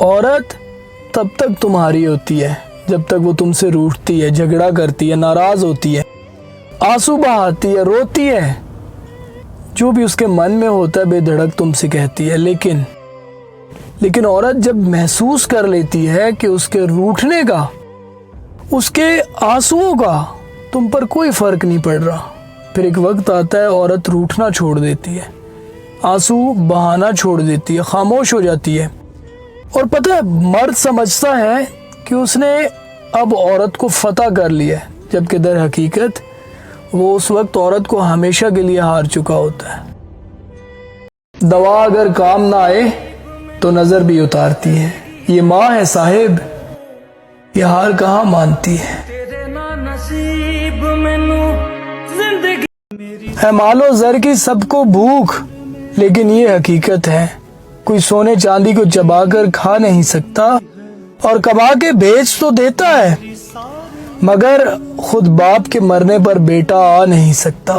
औरत तब तक तुम्हारी होती है जब तक वो तुमसे रूठती है, झगड़ा करती है, नाराज होती है, आंसू बहाती है, रोती है, जो भी उसके मन में होता है बेधड़क तुमसे कहती है। लेकिन औरत जब महसूस कर लेती है कि उसके रूठने का, उसके आंसुओं का तुम पर कोई फर्क नहीं पड़ रहा, फिर एक वक्त आता है औरत रूठना छोड़ देती है, आंसू बहाना छोड़ देती है, खामोश हो जाती है। और पता है, मर्द समझता है कि उसने अब औरत को फतह कर लिया है, जबकि दर हकीकत वो उस वक्त औरत को हमेशा के लिए हार चुका होता है। दवा अगर काम ना आए तो नजर भी उतारती है, ये माँ है साहिब, ये हार कहाँ मानती है। मालो जर की सबको भूख, लेकिन ये हकीकत है, कोई सोने चांदी को चबाकर खा नहीं सकता और कमा के बेच तो देता है, मगर खुद बाप के मरने पर बेटा आ नहीं सकता।